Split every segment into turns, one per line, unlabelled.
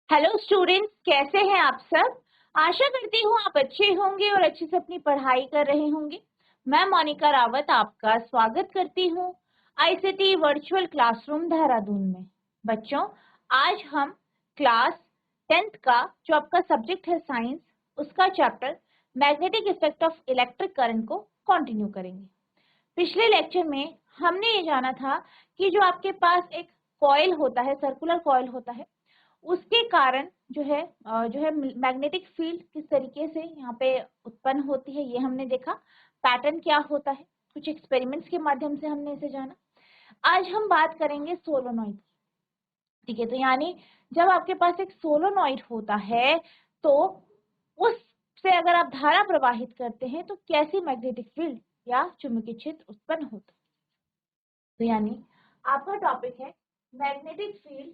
Hello students, कैसे हैं आप सब। आशा करती हूँ आप अच्छे होंगे और अच्छे से अपनी पढ़ाई कर रहे होंगे। मैं मोनिका रावत आपका स्वागत करती हूँ आईसीटी वर्चुअल क्लासरूम देहरादून में। बच्चों, आज हम क्लास 10th का जो आपका सब्जेक्ट है साइंस, उसका chapter magnetic effect of electric current को कंटिन्यू करेंगे। पिछले लेक्चर में हमने ये जाना था कि जो आपके पास एक कॉइल होता है, सर्कुलर कॉइल होता है, उसके कारण जो है मैग्नेटिक फील्ड किस तरीके से यहाँ पे उत्पन्न होती है, ये हमने देखा। पैटर्न क्या होता है, कुछ एक्सपेरिमेंट्स के माध्यम से हमने इसे जाना। आज हम बात करेंगे सोलोनॉइड की। ठीक है, तो यानी जब आपके पास एक सोलोनॉइड होता है तो उससे अगर आप धारा प्रवाहित करते हैं तो कैसी मैग्नेटिक फील्ड या चुंबकीय क्षेत्र उत्पन्न होता है। तो यानी आपका टॉपिक है magnetic field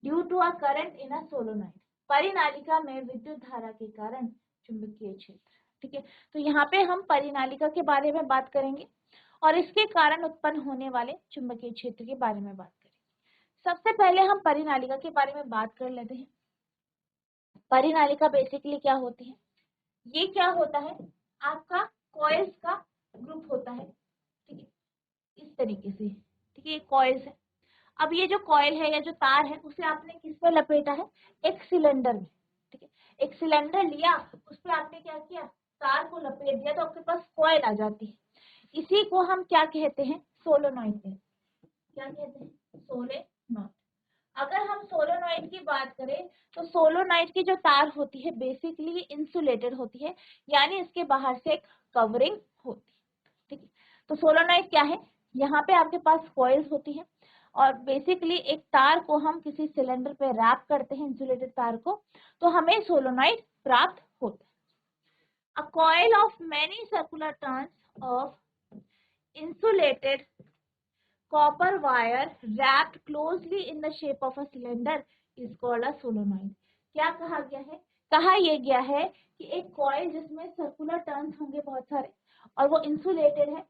due to a current in a solenoid, परिनालिका में विद्युत धारा के कारण चुंबकीय क्षेत्र। ठीक है, तो यहाँ पे हम परिनालिका के बारे में बात करेंगे और इसके कारण उत्पन्न होने वाले चुंबकीय क्षेत्र के बारे में बात करेंगे। सबसे पहले हम परिनालिका के बारे में बात कर लेते हैं। परिनालिका बेसिकली क्या होती है? ये क्या होता है, आपका कॉइल्स का ग्रुप होता है। ठीक है, इस तरीके से। ठीक है, ये कॉइल्स है। अब ये जो कॉइल है या जो तार है उसे आपने किस पे लपेटा है? एक सिलेंडर में। ठीक है, एक सिलेंडर लिया, उस पे आपने क्या किया, तार को लपेट दिया, तो आपके पास कॉइल आ जाती है। इसी को हम क्या कहते हैं? सोलोनॉइड कहते हैं। क्या कहते हैं? सोलेनॉइड। अगर हम सोलोनॉइड की बात करें तो सोलोनॉइड की जो तार होती है बेसिकली इंसुलेटेड होती है, यानी इसके बाहर से एक कवरिंग होती है। ठीक है, तो सोलोनॉइड क्या है? यहाँ पे आपके पास कॉइल्स होती है और बेसिकली एक तार को हम किसी सिलेंडर पे रैप करते हैं, इंसुलेटेड तार को, तो हमें सोलोनॉइड प्राप्त होता है। A coil of many circular turns of insulated copper wire wrapped closely in the shape of a cylinder is called a solenoid। क्या कहा गया है? कहा यह गया है कि एक कॉइल जिसमें सर्कुलर टर्न्स होंगे बहुत सारे और वो इंसुलेटेड है,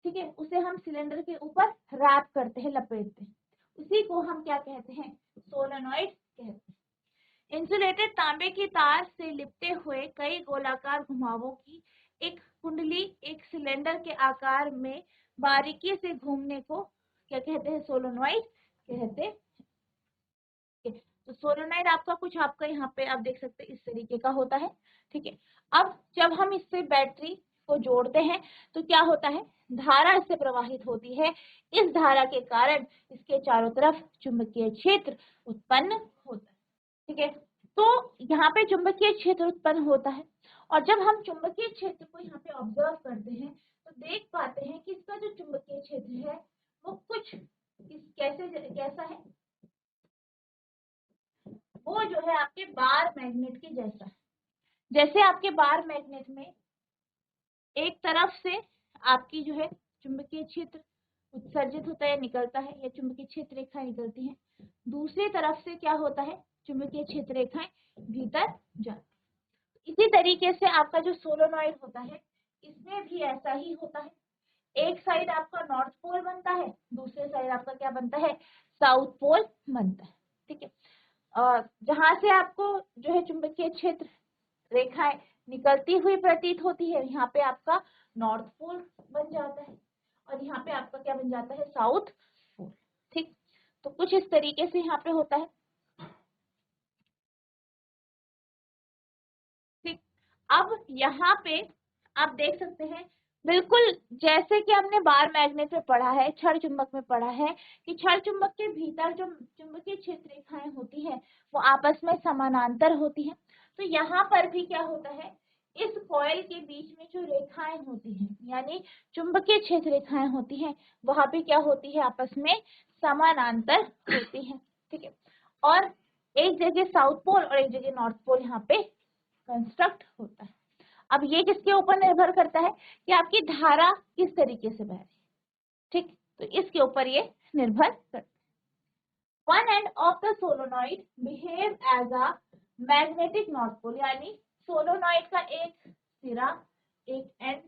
ठीक है, उसे हम सिलेंडर के ऊपर रैप करते हैं, लपेटते हैं, उसी को हम क्या कहते हैं? सोलेनॉइड कहते हैं। इंसुलेटेड तांबे की तार से लिपटे हुए कई गोलाकार घुमावों की एक कुंडली एक सिलेंडर के आकार में बारीकी से घूमने को क्या कहते हैं? सोलेनॉइड कहते हैं। तो सोलेनॉइड आपका कुछ आपका यहाँ पे आप देख सकते हैं इस तरीके का होता है। ठीक है, अब जब हम इससे बैटरी को जोड़ते हैं तो क्या होता है? धारा इससे प्रवाहित होती है। इस धारा के कारण इसके चारों तरफ चुंबकीय क्षेत्र उत्पन्न होता है। ठीक है, तो यहाँ पे चुंबकीय क्षेत्र उत्पन्न होता है और जब हम चुंबकीय क्षेत्र को यहाँ पे ऑब्जर्व करते हैं तो देख पाते हैं कि इसका जो चुंबकीय क्षेत्र है वो कुछ कैसा है? वो जो है आपके बार मैग्नेट के जैसा है। जैसे आपके बार मैग्नेट में एक तरफ से आपकी जो है चुंबकीय क्षेत्र उत्सर्जित होता है, निकलता है, या चुंबकीय क्षेत्र रेखाएं निकलती हैं, दूसरी तरफ से क्या होता है? चुंबकीय क्षेत्र रेखाएं भीतर जाती। इसी तरीके से आपका जो सोलेनॉइड होता है इसमें भी ऐसा ही होता है। एक साइड आपका नॉर्थ पोल बनता है, दूसरे साइड आपका क्या बनता है? साउथ पोल बनता है। ठीक है, जहां से आपको जो है चुंबकीय क्षेत्र रेखाएं निकलती हुई प्रतीत होती है, यहाँ पे आपका नॉर्थ पोल बन जाता है और यहाँ पे आपका क्या बन जाता है? South pole. ठीक, तो कुछ इस तरीके से यहाँ पे होता है। ठीक, अब यहाँ पे आप देख सकते हैं बिल्कुल जैसे कि हमने बार मैग्नेट में पढ़ा है, क्षण चुंबक में पढ़ा है कि क्षण चुंबक के भीतर जो चुंबकीय क्षेत्र रेखाएं होती हैं वो आपस में समानांतर होती हैं। तो यहाँ पर भी क्या होता है? इस कॉइल के बीच में जो रेखाएं होती हैं यानी चुंबकीय क्षेत्र रेखाएं होती हैं वहां भी क्या होती है? आपस में समानांतर होती हैं। ठीक है, और एक जगह साउथ पोल और एक जगह नॉर्थ पोल यहाँ पे कंस्ट्रक्ट होता है। अब ये किसके ऊपर निर्भर करता है कि आपकी धारा किस तरीके से बह रही है। ठीक, तो इसके ऊपर ये निर्भर करता है। One end of the solenoid behave as a magnetic north pole, यानी सोलोनॉइड का एक सिरा, एक एंड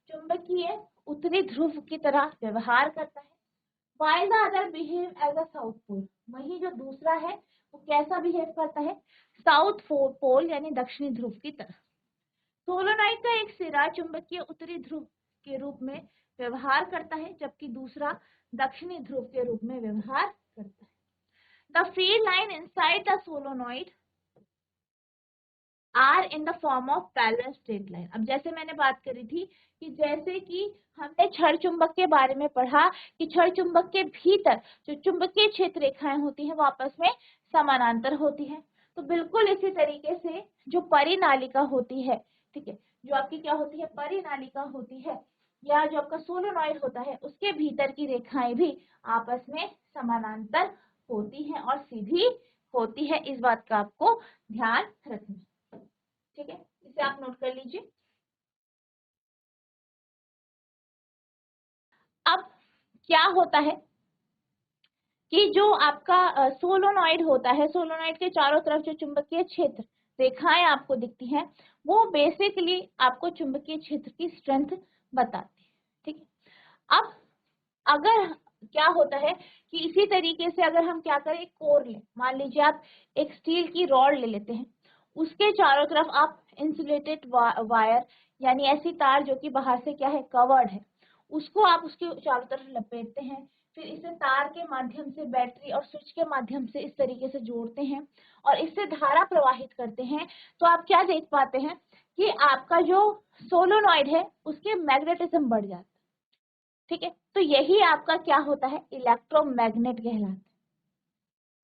चुंबकीय उत्तरी ध्रुव की तरह व्यवहार करता है। While the other behave as a south pole, वही जो दूसरा है वो कैसा बिहेव करता है, साउथ पोल यानी दक्षिणी ध्रुव की तरह। सोलोनॉइड का एक सिरा चुंबकीय उत्तरी ध्रुव के रूप में व्यवहार करता है, जबकि दूसरा दक्षिणी ध्रुव के रूप में व्यवहार करता है। The field line inside the solenoid are in the form of parallel straight line. अब जैसे मैंने बात करी थी कि जैसे कि हमने क्षण चुंबक के बारे में पढ़ा कि क्षण चुंबक के भीतर जो चुंबकीय क्षेत्र रेखाएं होती हैं वो आपस में समानांतर होती हैं, तो बिल्कुल इसी तरीके से जो परिनालिका होती है, ठीक है, जो आपकी क्या होती है, परिनालिका होती है, या जो आपका सोलोनॉइड होता है उसके भीतर की रेखाएं भी आपस में समानांतर होती हैं और सीधी होती है। इस बात का आपको ध्यान रखना, ठीक है, इसे आप नोट कर लीजिए। अब क्या होता है कि जो आपका सोलोनॉइड होता है, सोलोनॉइड के चारों तरफ जो चुंबकीय क्षेत्र रेखाएं आपको दिखती हैं वो बेसिकली आपको चुंबकीय क्षेत्र की स्ट्रेंथ बताती है, ठीक है। अब अगर क्या होता है कि इसी तरीके से अगर हम क्या करें, एक कोर लें, मान लीजिए आप एक स्टील की रॉड ले लेते हैं, उसके चारों तरफ आप इंसुलेटेड वायर यानी ऐसी तार जो कि बाहर से क्या है, कवर्ड है, उसको आप उसके चारों तरफ लपेटते हैं, फिर इसे तार के माध्यम से, बैटरी और स्विच के माध्यम से इस तरीके से जोड़ते हैं और इससे धारा प्रवाहित करते हैं, तो आप क्या देख पाते हैं कि आपका जो सोलोनॉइड है उसके मैग्नेटिज्म बढ़ जाता है, ठीक है। तो यही आपका क्या होता है, इलेक्ट्रोमैग्नेट कहलाता है,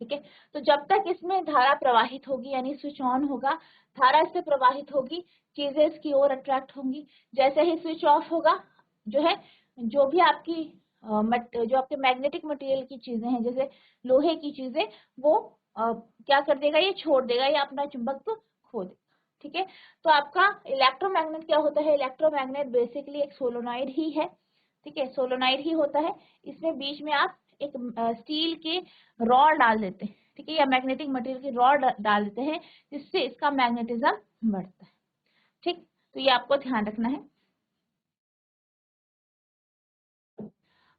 ठीक है। तो जब तक इसमें धारा प्रवाहित होगी यानी स्विच ऑन होगा, धारा इससे प्रवाहित होगी, चीजें इसकी ओर अट्रैक्ट होंगी। जैसे ही स्विच ऑफ होगा, जो है, जो भी आपकी जो आपके मैग्नेटिक मटेरियल की चीजें हैं, जैसे लोहे की चीजें, वो क्या कर देगा, ये छोड़ देगा या अपना चुंबकत्व खो देगा, ठीक है। तो आपका इलेक्ट्रोमैग्नेट क्या होता है, इलेक्ट्रोमैग्नेट बेसिकली एक सोलोनॉइड ही है, ठीक है, सोलोनॉइड ही होता है। इसमें बीच में आप एक स्टील के रॉड डाल देते हैं, ठीक है, या मैग्नेटिक मटेरियल की रॉड डाल देते हैं जिससे इसका मैग्नेटिज्म बढ़ता है, ठीक। तो ये आपको ध्यान रखना है।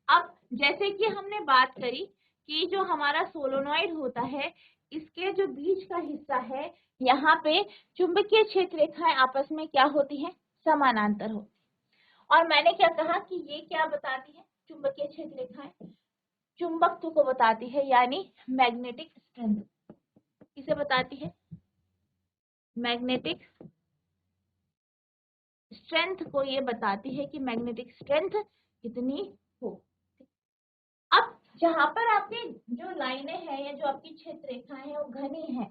अब जैसे कि हमने बात करी कि जो हमारा सोलोनॉइड होता है इसके जो बीच का हिस्सा है, यहाँ पे चुंबकीय क्षेत्र रेखाएं आपस में क्या होती हैं, समानांतर होती है। और मैंने क्या कहा कि ये क्या बताती है, चुंबकीय क्षेत्र रेखाएं चुंबकत्व को बताती है, यानी मैग्नेटिक स्ट्रेंथ किसे बताती है, मैग्नेटिक स्ट्रेंथ को ये बताती है कि मैग्नेटिक स्ट्रेंथ कितनी हो। अब जहां पर आपकी जो लाइनें हैं या जो आपकी क्षेत्र रेखाएं हैं वो घनी है,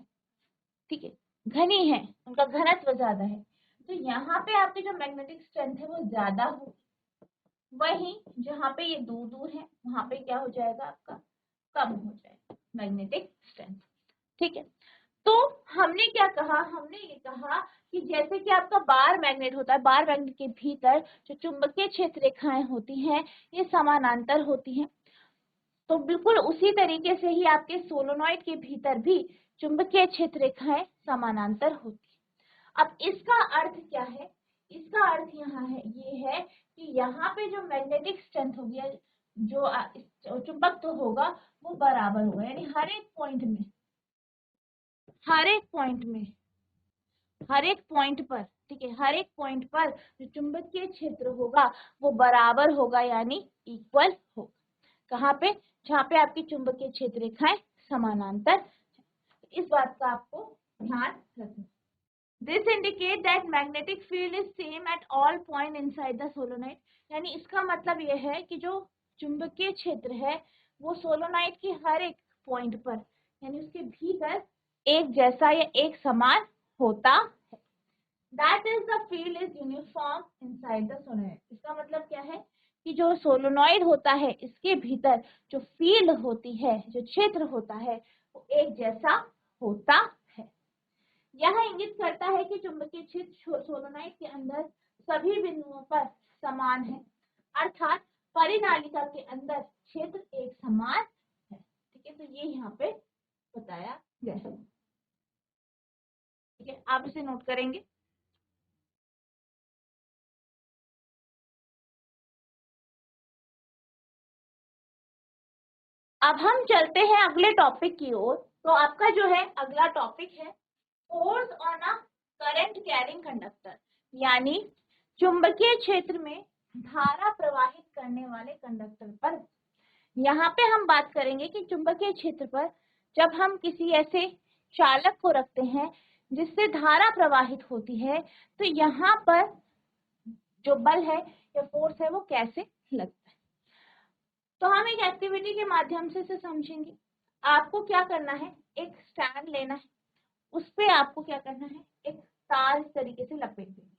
ठीक है, घनी है, उनका घनत्व ज्यादा है, तो यहाँ पे आपकी जो मैग्नेटिक स्ट्रेंथ है वो ज्यादा होगी। वहीं जहाँ पे ये दूर दूर है वहां पे क्या हो जाएगा, आपका कम हो जाएगा मैग्नेटिक स्ट्रेंथ, ठीक है। तो हमने क्या कहा, हमने ये कहा कि जैसे कि आपका बार मैग्नेट होता है, बार मैग्नेट के भीतर जो चुंबकीय क्षेत्र रेखाएं होती हैं ये समानांतर होती हैं, तो बिल्कुल उसी तरीके से ही आपके सोलोनॉइड के भीतर भी चुंबकीय क्षेत्र रेखाएं समानांतर होती है। अब इसका अर्थ क्या है, इसका अर्थ यहाँ है, ये है कि यहाँ पे जो मैग्नेटिक स्ट्रेंथ होगी, जो चुंबक तो होगा वो बराबर होगा, यानी हर एक पॉइंट में, हर एक पॉइंट में, हर एक पॉइंट पर, ठीक है, हर एक पॉइंट पर जो चुंबकीय क्षेत्र होगा वो बराबर होगा यानी इक्वल होगा। कहाँ पे, जहाँ पे आपकी चुंबकीय क्षेत्र रेखाएं समानांतर, इस बात का आपको ध्यान रखना। This indicate that magnetic field is same at all point inside the solenoid, यानी इसका मतलब यह है कि जो चुंबकीय क्षेत्र है वो सोलोनॉइड की हर एक पॉइंट पर यानी उसके भीतर एक जैसा या एक समान होता है। That is the field is uniform inside the solenoid. इसका मतलब क्या है कि जो सोलोनॉइड होता है इसके भीतर जो फील्ड होती है, जो क्षेत्र होता है वो एक जैसा होता है। यह इंगित करता है कि चुंबकीय क्षेत्र सोलोनॉइड के अंदर सभी बिंदुओं पर समान है, अर्थात परिनालिका के अंदर क्षेत्र एक समान है, ठीक है। तो ये यहाँ पे बताया गया है, ठीक है, आप इसे नोट करेंगे। अब हम चलते हैं अगले टॉपिक की ओर, तो आपका जो है अगला टॉपिक है force on a current carrying conductor, यानी चुंबकीय क्षेत्र में धारा प्रवाहित करने वाले कंडक्टर पर। यहाँ पे हम बात करेंगे कि चुंबकीय क्षेत्र पर जब हम किसी ऐसे चालक को रखते हैं जिससे धारा प्रवाहित होती है, तो यहाँ पर जो बल है या फोर्स है वो कैसे लगता है। तो हम एक एक्टिविटी के माध्यम से इसे समझेंगे। आपको क्या करना है, एक स्टैंड लेना है, उस पे आपको क्या करना है, एक तार इस तरीके से लपेट देनी।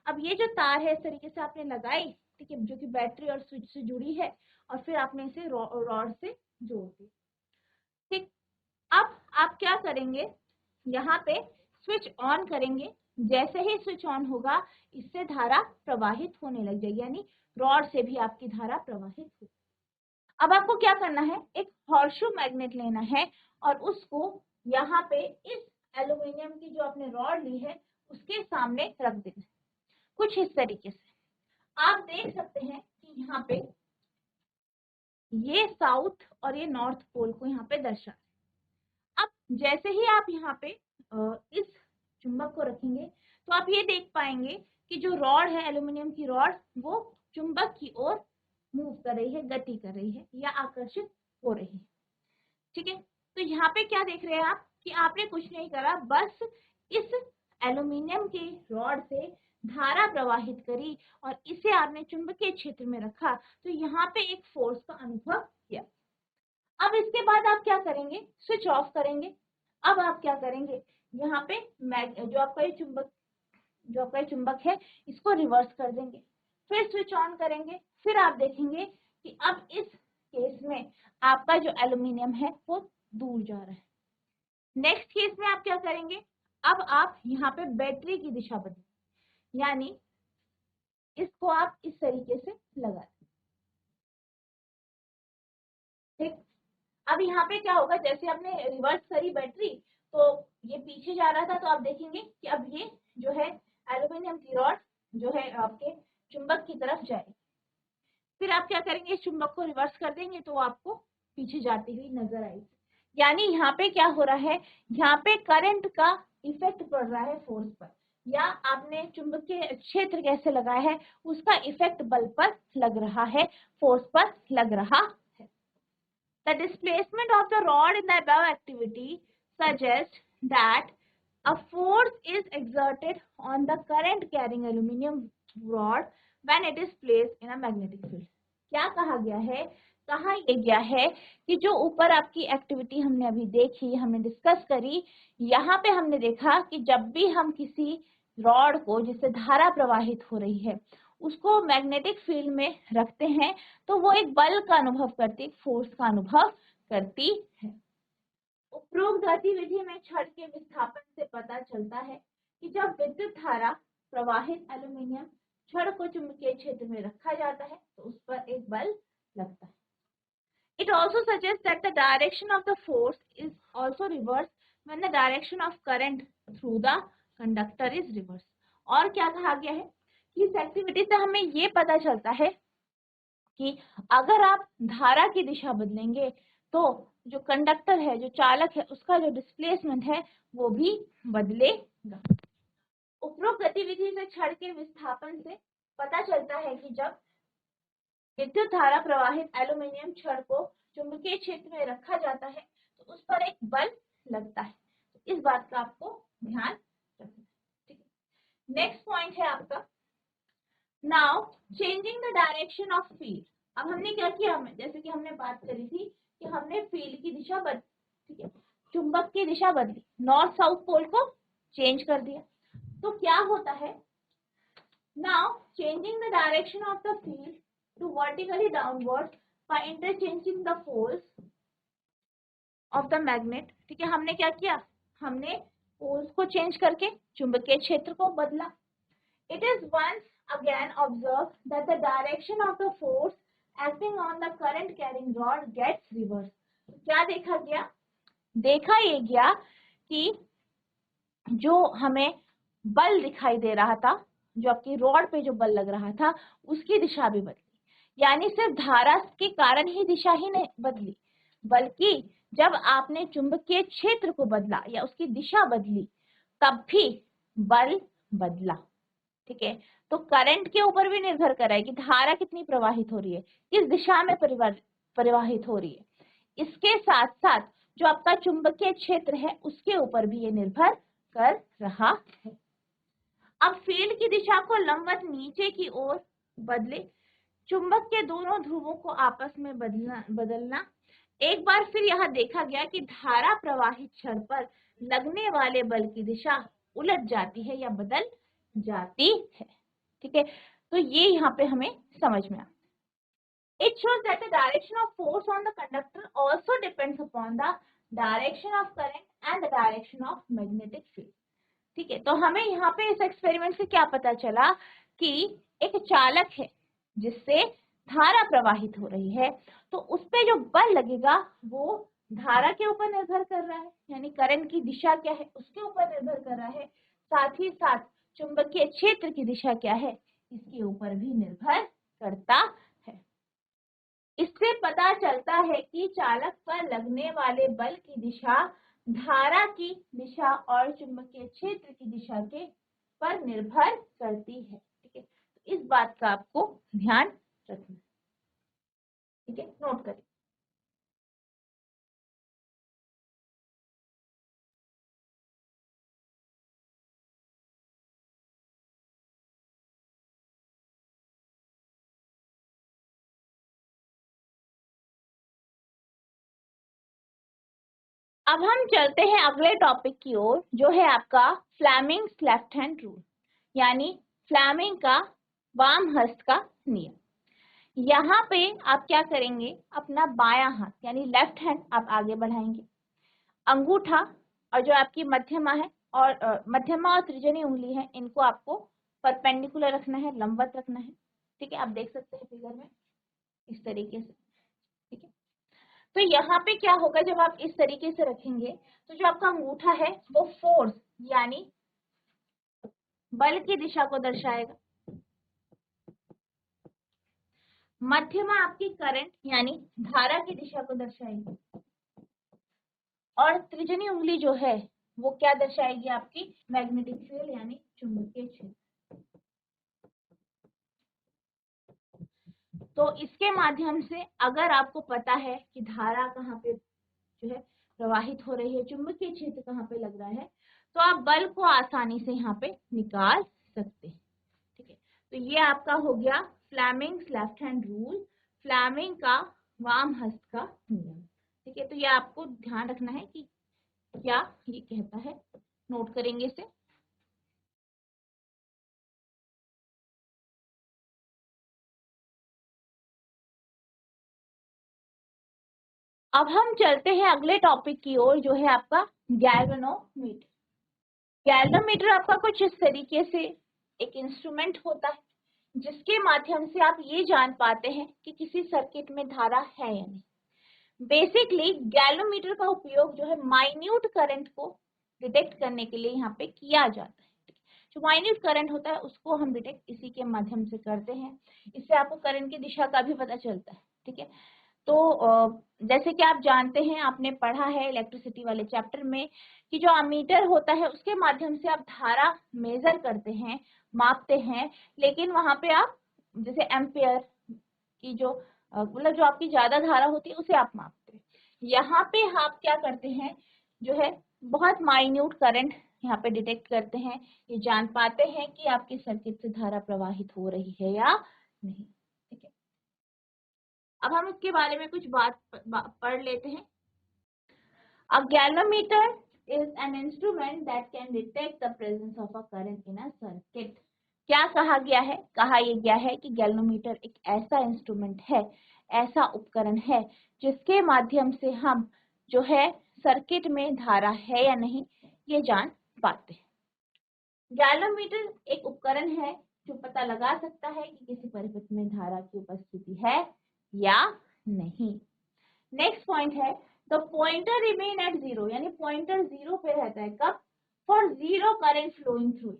अब ये जो तार है इस तरीके से आपने लगाई, ठीक है, जो कि बैटरी और स्विच से जुड़ी है, और फिर आपने इसे रॉड से जोड़ दी। ठीक, अब आप क्या करेंगे, यहाँ पे स्विच ऑन करेंगे। जैसे ही स्विच ऑन होगा इससे धारा प्रवाहित होने लग जाएगी, यानी रॉड से भी आपकी धारा प्रवाहित होगी। अब आपको क्या करना है, एक हॉर्सशू मैग्नेट लेना है और उसको यहाँ पे इस एल्यूमिनियम की जो आपने रॉड ली है उसके सामने रख देना है, कुछ इस तरीके से। आप देख सकते हैं कि यहाँ पे ये साउथ और ये नॉर्थ पोल को यहाँ पे दर्शा। अब जैसे ही आप यहाँ पे इस चुंबक को रखेंगे तो आप ये देख पाएंगे कि जो रॉड है, एल्यूमिनियम की रॉड, वो चुंबक की ओर मूव कर रही है, गति कर रही है या आकर्षित हो रही है। ठीक है, तो यहाँ पे क्या देख रहे हैं आप कि आपने कुछ नहीं करा, बस इस एल्यूमिनियम के रॉड से धारा प्रवाहित करी और इसे आपने चुंबकीय क्षेत्र में रखा, तो यहाँ पे एक फोर्स का अनुभव किया। अब इसके बाद आप क्या करेंगे, स्विच ऑफ करेंगे। अब आप क्या करेंगे, यहाँ पे जो आपका ये चुंबक है इसको रिवर्स कर देंगे, फिर स्विच ऑन करेंगे। फिर आप देखेंगे कि अब इस केस में आपका जो एल्यूमिनियम है वो दूर जा रहा है। नेक्स्ट केस में आप क्या करेंगे, अब आप यहाँ पे बैटरी की दिशा बदलेंगे, यानी इसको आप इस तरीके से लगा दें। ठीक, अब यहाँ पे क्या होगा, जैसे आपने रिवर्स करी बैटरी तो ये पीछे जा रहा था, तो आप देखेंगे कि अब ये जो है एल्यूमिनियम की रॉड जो है आपके चुंबक की तरफ जाएगी। फिर आप क्या करेंगे, इस चुंबक को रिवर्स कर देंगे तो आपको पीछे जाती हुई नजर आएगी। यानी यहाँ पे क्या हो रहा है, यहाँ पे करंट का इफेक्ट पड़ रहा है फोर्स पर, या आपने चुंबकीय क्षेत्र कैसे लगाया है उसका इफेक्ट बल पर लग रहा है, फोर्स पर लग रहा है। The displacement of the rod in the above activity suggests that a force is exerted on the current carrying aluminum rod when it is placed in a magnetic field. क्या कहा गया है, कहा यह गया है कि जो ऊपर आपकी एक्टिविटी हमने अभी देखी, हमने डिस्कस करी, यहाँ पे हमने देखा कि जब भी हम किसी रॉड को जिससे धारा प्रवाहित हो रही है उसको मैग्नेटिक फील्ड में रखते हैं तो वो एक बल का अनुभव करती है, फोर्स का अनुभव करती है। उपरोक्त गतिविधि में छड़ के विस्थापन से पता चलता है कि जब विद्युत धारा प्रवाहित एल्यूमिनियम छड़ को चुंबकीय क्षेत्र में रखा जाता है तो उस पर एक बल लगता है। It also suggests that the direction of the force is also reversed when the direction of current through the conductor is reversed. और क्या कहा गया है कि इस एक्टिविटी से हमें ये पता चलता है कि अगर आप धारा की दिशा बदलेंगे तो जो कंडक्टर है, जो चालक है, उसका जो डिस्प्लेसमेंट है वो भी बदलेगा। उपरोक्त गतिविधि से छड़ के विस्थापन से पता चलता है कि जब विद्युत धारा प्रवाहित एल्यूमिनियम छड़ को चुंबकीय क्षेत्र में रखा जाता है तो उस पर एक बल लगता है। तो इस बात का आपको ध्यान रखना है। ठीक है, नेक्स्ट पॉइंट है आपका now changing the direction of field. अब हमने क्या किया, जैसे कि हमने बात करी थी कि हमने फील्ड की दिशा बदली, ठीक है, चुंबक की दिशा बदली, नॉर्थ साउथ पोल को चेंज कर दिया। तो क्या होता है, now changing the direction of the field to vertically downward by interchanging the poles of the magnet. ठीक है, हमने क्या किया, हमने पोल्स को चेंज करके चुंबकीय क्षेत्र को बदला। It is once again observe that the direction of the force acting on the current carrying rod gets reversed. क्या देखा गया, देखा ये गया कि जो हमें बल दिखाई दे रहा था, जो आपकी रॉड पे जो बल लग रहा था उसकी दिशा भी बदली, यानी सिर्फ धारा के कारण ही दिशा ही नहीं बदली बल्कि जब आपने चुंबकीय क्षेत्र को बदला या उसकी दिशा बदली तब भी बल बदला। ठीक है, तो करंट के ऊपर भी निर्भर कर रहा है कि धारा कितनी प्रवाहित हो रही है, किस दिशा में प्रवाहित हो रही है। इसके साथ साथ जो आपका चुंबकीय क्षेत्र है उसके ऊपर भी ये निर्भर कर रहा है। अब फील्ड की दिशा को लंबवत नीचे की ओर बदले, चुंबक के दोनों ध्रुवों को आपस में बदलना। एक बार फिर यहाँ देखा गया कि धारा प्रवाहित छड़ पर लगने वाले बल की दिशा उलट जाती है या बदल जाती है। ठीक है, तो ये यहाँ पे हमें समझ में आता है। It shows that the direction of force on the conductor also depends upon the direction of current and the direction of magnetic field. ठीक है, तो हमें यहाँ पे इस एक्सपेरिमेंट से क्या पता चला कि एक चालक है जिससे धारा प्रवाहित हो रही है, तो उस पे जो बल लगेगा वो धारा के ऊपर निर्भर कर रहा है, यानी करंट की दिशा क्या है उसके ऊपर निर्भर कर रहा है। साथ ही साथ चुंबकीय क्षेत्र की दिशा क्या है इसके ऊपर भी निर्भर करता है। इससे पता चलता है कि चालक पर लगने वाले बल की दिशा धारा की दिशा और चुंबकीय क्षेत्र की दिशा के पर निर्भर करती है। ठीक है, तो इस बात का आपको ध्यान रखना। ठीक है, नोट करिए। अब हम चलते हैं अगले टॉपिक की ओर, जो है आपका फ्लेमिंग्स लेफ्ट हैंड रूल, यानी फ्लेमिंग का वाम हस्त का नियम। यहाँ पे आप क्या करेंगे, अपना बायां हाथ यानी लेफ्ट हैंड आप आगे बढ़ाएंगे, अंगूठा और जो आपकी मध्यमा है और मध्यमा और तृजनी उंगली है इनको आपको परपेंडिकुलर रखना है, लंबवत रखना है। ठीक है, आप देख सकते हैं फिगर में इस तरीके से। ठीक है, तो यहाँ पे क्या होगा, जब आप इस तरीके से रखेंगे तो जो आपका अंगूठा है वो फोर्स यानी बल की दिशा को दर्शाएगा, मध्यमा आपकी करंट यानी धारा की दिशा को दर्शाएगी, और तृजनी उंगली जो है वो क्या दर्शाएगी, आपकी मैग्नेटिक फील्ड यानी चुंबकीय क्षेत्र। तो इसके माध्यम से अगर आपको पता है कि धारा कहाँ पे जो है प्रवाहित हो रही है, चुंबकीय क्षेत्र कहाँ पे लग रहा है, तो आप बल को आसानी से यहाँ पे निकाल सकते हैं। ठीक है, तो ये आपका हो गया Fleming's left hand rule, Fleming का वाम हस्त का नियम। ठीक है, तो ये आपको ध्यान रखना है कि क्या ये कहता है, नोट करेंगे इसे। अब हम चलते हैं अगले टॉपिक की ओर, जो है आपका गैल्वेनोमीटर। गैल्वेनोमीटर आपका कुछ इस तरीके से एक इंस्ट्रूमेंट होता है जिसके माध्यम से आप ये जान पाते हैं कि किसी सर्किट में धारा है या नहीं। बेसिकली गैल्वेनोमीटर का उपयोग जो है माइन्यूट करंट को डिटेक्ट करने के लिए यहाँ पे किया जाता है। जो माइन्यूट करंट होता है उसको हम डिटेक्ट इसी के माध्यम से करते हैं। इससे आपको करंट की दिशा का भी पता चलता है। ठीक है, तो जैसे कि आप जानते हैं, आपने पढ़ा है इलेक्ट्रिसिटी वाले चैप्टर में कि जो अमीटर होता है उसके माध्यम से आप धारा मेजर करते हैं, मापते हैं, लेकिन वहां पे आप जैसे एम्पियर की जो मतलब जो आपकी ज्यादा धारा होती है उसे आप मापते हैं। यहाँ पे आप क्या करते हैं, जो है बहुत माइन्यूट करंट यहाँ पे डिटेक्ट करते हैं, ये जान पाते हैं कि आपके सर्किट से धारा प्रवाहित हो रही है या नहीं। ठीक है, अब हम इसके बारे में कुछ बात पढ़ लेते हैं। A galvanometer is an instrument that can detect the presence of a current in a circuit. क्या कहा गया है, कहा यह गया है कि गैल्वेनोमीटर एक ऐसा इंस्ट्रूमेंट है, ऐसा उपकरण है जिसके माध्यम से हम जो है सर्किट में धारा है या नहीं ये जान पाते हैं। गैल्वेनोमीटर एक उपकरण है जो पता लगा सकता है कि किसी परिपथ में धारा की उपस्थिति है या नहीं। नेक्स्ट पॉइंट है, the pointer remain at zero, यानी पॉइंटर जीरो पे रहता है कब, for zero current flowing through it,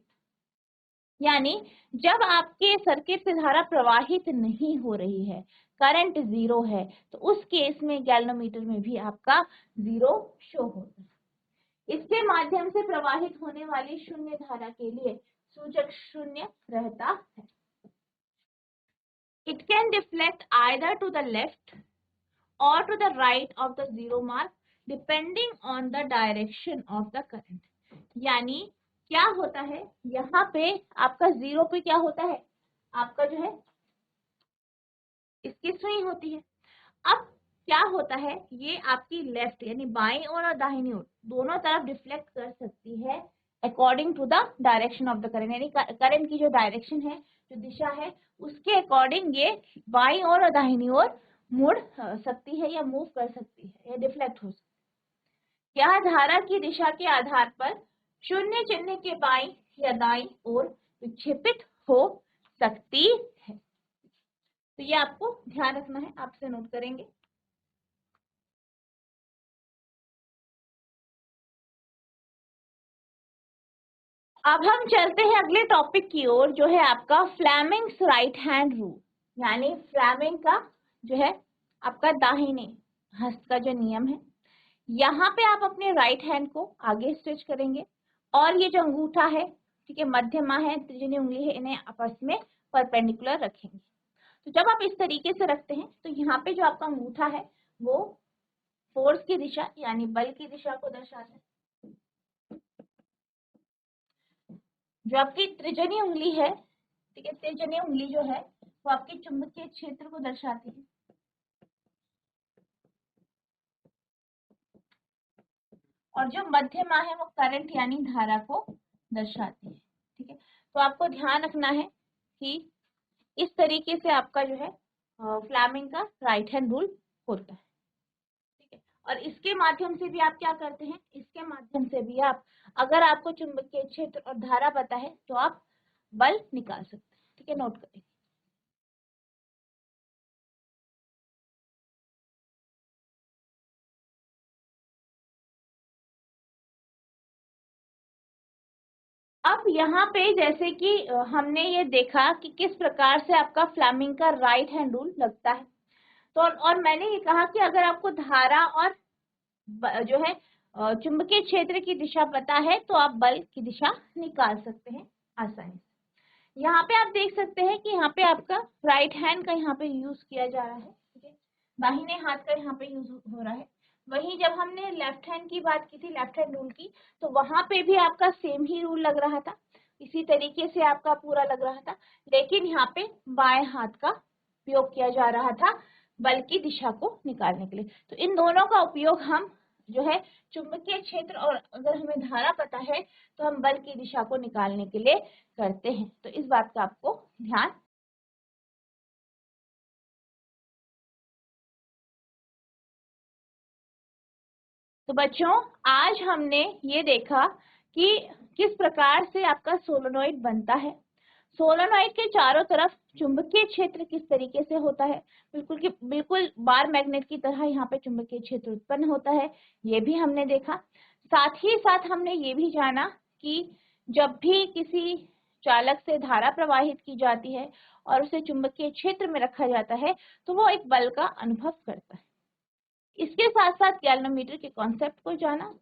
यानी जब आपके सर्किट से धारा प्रवाहित नहीं हो रही है करंट जीरो है, तो उस केस में गैल्वेनोमीटर में भी आपका जीरो शो होता है। इसके माध्यम से प्रवाहित होने वाली शून्य धारा के लिए सूचक शून्य रहता है। It can deflect either to the left or to the right of the zero mark depending on the direction of the current. यानी क्या होता है, यहाँ पे आपका जीरो पे क्या होता है, आपका जो है इसकी सुई होती है। अब क्या होता है, ये आपकी लेफ्ट यानी बाईं ओर और दाहिनी ओर दोनों तरफ डिफ्लेक्ट कर सकती है according to the direction of the current, यानी करंट की जो डायरेक्शन है, जो दिशा है, उसके अकॉर्डिंग ये बाईं ओर और दाहिनी ओर मुड़ सकती है या मूव कर सकती है या डिफ्लेक्ट हो सकती है। यह धारा की दिशा के आधार पर शून्य चिन्ह के बाईं या दाईं ओर विक्षेपित हो सकती है। तो ये आपको ध्यान रखना है, आपसे नोट करेंगे। अब हम चलते हैं अगले टॉपिक की ओर, जो है आपका फ्लेमिंग्स राइट हैंड रूल, यानी फ्लेमिंग का जो है आपका दाहिने हस्त का जो नियम है। यहाँ पे आप अपने राइट हैंड को आगे स्ट्रेच करेंगे और ये जो अंगूठा है, ठीक है, मध्यमा है, तर्जनी उंगली है, इन्हें आपस में परपेंडिकुलर रखेंगे। तो जब आप इस तरीके से रखते हैं तो यहाँ पे जो आपका अंगूठा है वो फोर्स की दिशा यानी बल की दिशा को दर्शाता है। जो आपकी त्रिजनी उंगली है, ठीक है, त्रिजनी उंगली जो है वो आपके चुंबकीय क्षेत्र को दर्शाती है। और जो मध्यमा है वो करंट यानी धारा को दर्शाती है, ठीक है। तो आपको ध्यान रखना है कि इस तरीके से आपका जो है फ्लेमिंग का राइट हैंड रूल होता है, ठीक है। और इसके माध्यम से भी आप क्या करते हैं, इसके माध्यम से भी आप, अगर आपको चुंबकीय क्षेत्र और धारा पता है तो आप बल निकाल सकते हैं, ठीक है, नोट करें। अब यहाँ पे जैसे कि हमने ये देखा कि किस प्रकार से आपका फ्लेमिंग का राइट हैंड रूल लगता है, तो और मैंने ये कहा कि अगर आपको धारा और जो है चुंबकीय क्षेत्र की दिशा पता है तो आप बल की दिशा निकाल सकते हैं आसानी से। यहाँ पे आप देख सकते हैं कि यहाँ पे आपका राइट हैंड का यहाँ पे यूज किया जा रहा है, ठीक है, दाहिने हाथ का यहाँ पे यूज हो रहा है। वहीं जब हमने लेफ्ट हैंड की बात की थी, लेफ्ट हैंड रूल की, तो वहां पे भी आपका सेम ही रूल लग रहा था, इसी तरीके से आपका पूरा लग रहा था, लेकिन यहाँ पे बाएं हाथ का उपयोग किया जा रहा था बल की दिशा को निकालने के लिए। तो इन दोनों का उपयोग हम जो है चुंबकीय क्षेत्र और अगर हमें धारा पता है तो हम बल की दिशा को निकालने के लिए करते हैं। तो इस बात का आपको ध्यान। तो बच्चों आज हमने ये देखा कि किस प्रकार से आपका सोलेनोइड बनता है, सोलेनोइड के चारों तरफ चुंबकीय क्षेत्र किस तरीके से होता है, बिल्कुल बार मैग्नेट की तरह यहाँ पे चुंबकीय क्षेत्र उत्पन्न होता है, ये भी हमने देखा। साथ ही साथ हमने ये भी जाना कि जब भी किसी चालक से धारा प्रवाहित की जाती है और उसे चुंबकीय क्षेत्र में रखा जाता है तो वो एक बल का अनुभव करता है। इसके साथ साथ गैल्वेनोमीटर के कॉन्सेप्ट को जाना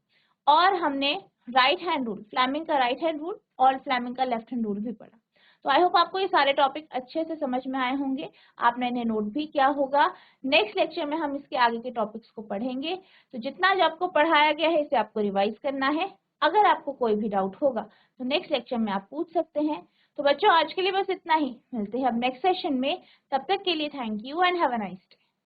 और हमने राइट हैंड रूल, फ्लेमिंग का राइट हैंड रूल और फ्लेमिंग का लेफ्ट हैंड रूल भी पढ़ा। तो आई होप आपको ये सारे टॉपिक अच्छे से समझ में आए होंगे, आपने इन्हें नोट भी किया होगा। नेक्स्ट लेक्चर में हम इसके आगे के टॉपिक्स को पढ़ेंगे। तो जितना जो आपको पढ़ाया गया है इसे आपको रिवाइज करना है। अगर आपको कोई भी डाउट होगा तो नेक्स्ट लेक्चर में आप पूछ सकते हैं। तो बच्चों आज के लिए बस इतना ही, मिलते हैं अब नेक्स्ट सेशन में। तब तक के लिए thank you and have a nice day.